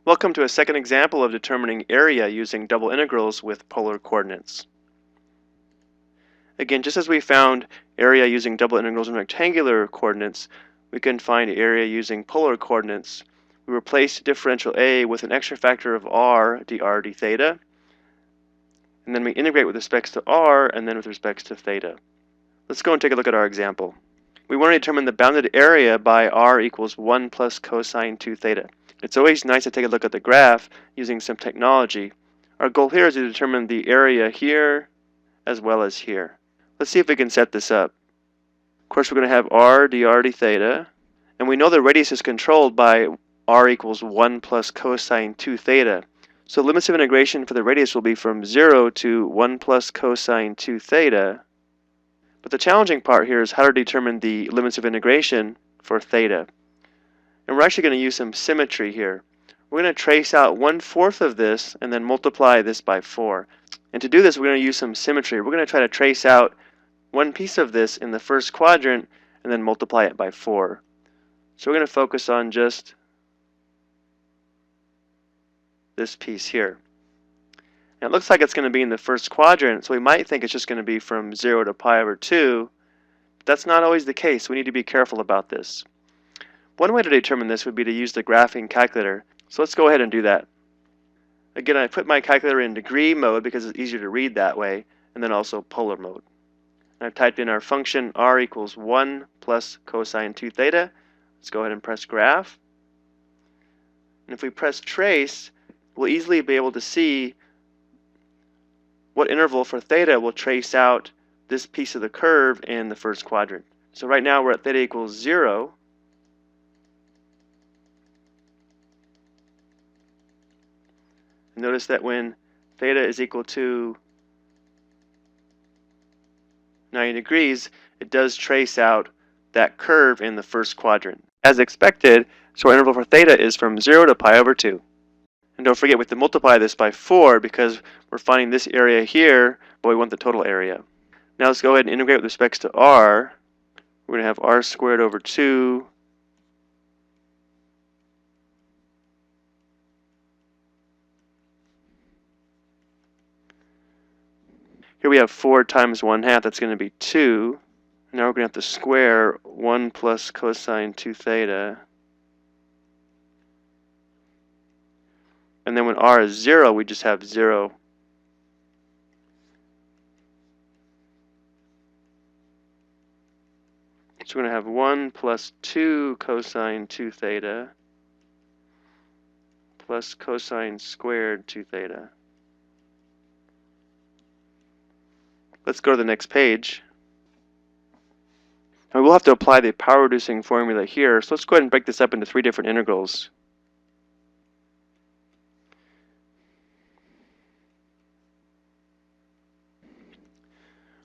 Welcome to a second example of determining area using double integrals with polar coordinates. Again, just as we found area using double integrals in rectangular coordinates, we can find area using polar coordinates. We replace differential a with an extra factor of r dr d theta, and then we integrate with respect to r and then with respect to theta. Let's go and take a look at our example. We want to determine the bounded area by r equals 1 plus cosine 2 theta. It's always nice to take a look at the graph using some technology. Our goal here is to determine the area here as well as here. Let's see if we can set this up. Of course, we're going to have r dr d theta, and we know the radius is controlled by r equals 1 plus cosine 2 theta. So limits of integration for the radius will be from 0 to 1 plus cosine 2 theta. But the challenging part here is how to determine the limits of integration for theta. And we're actually going to use some symmetry here. We're going to trace out 1/4 of this and then multiply this by 4. And to do this, we're going to use some symmetry. We're going to try to trace out one piece of this in the first quadrant and then multiply it by 4. So we're going to focus on just this piece here. And it looks like it's going to be in the first quadrant, so we might think it's just going to be from 0 to pi over 2. But that's not always the case. We need to be careful about this. One way to determine this would be to use the graphing calculator. So let's go ahead and do that. Again, I put my calculator in degree mode because it's easier to read that way, and then also polar mode. And I've typed in our function r equals 1 plus cosine 2 theta. Let's go ahead and press graph. And if we press trace, we'll easily be able to see what interval for theta will trace out this piece of the curve in the first quadrant. So right now we're at theta equals 0. Notice that when theta is equal to 90 degrees, it does trace out that curve in the first quadrant. As expected, so our interval for theta is from 0 to pi over 2. And don't forget we have to multiply this by 4 because we're finding this area here, but we want the total area. Now let's go ahead and integrate with respect to r. We're going to have r squared over 2 Here we have 4 times 1/2, that's going to be 2. Now we're going to have to square 1 plus cosine 2 theta. And then when r is 0, we just have 0. So we're going to have 1 plus 2 cosine 2 theta plus cosine squared 2 theta. Let's go to the next page. And we'll have to apply the power reducing formula here. So let's go ahead and break this up into 3 different integrals.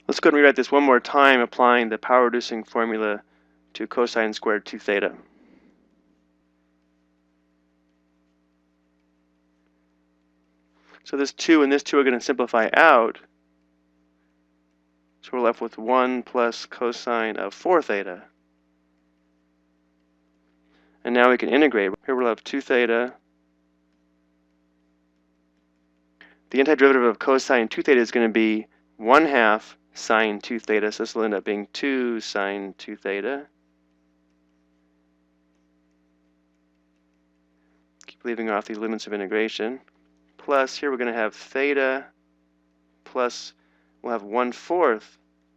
Let's go ahead and rewrite this one more time, applying the power reducing formula to cosine squared 2 theta. So this 2 and this 2 are going to simplify out. So we're left with 1 plus cosine of 4 theta. And now we can integrate. Here we'll have 2 theta. The antiderivative of cosine 2 theta is going to be 1/2 sine 2 theta. So this will end up being 2 sine 2 theta. Keep leaving off the limits of integration. Plus, here we're going to have theta plus, we'll have 1/4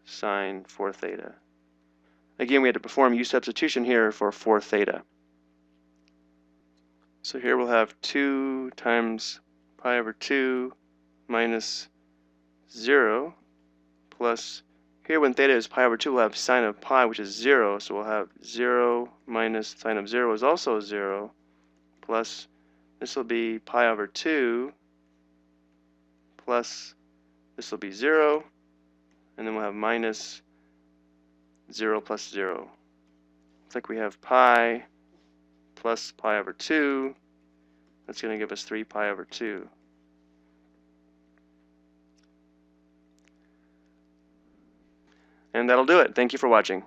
sine 4 theta. Again, we had to perform u substitution here for 4 theta. So here we'll have 2 times pi over 2 minus 0 plus, here when theta is pi over 2, we'll have sine of pi, which is 0. So we'll have 0 minus sine of 0 is also 0 plus, this will be pi over 2 plus, this will be 0. And then we'll have minus 0 plus 0. Looks like we have pi plus pi over 2. That's going to give us 3 pi over 2. And that'll do it. Thank you for watching.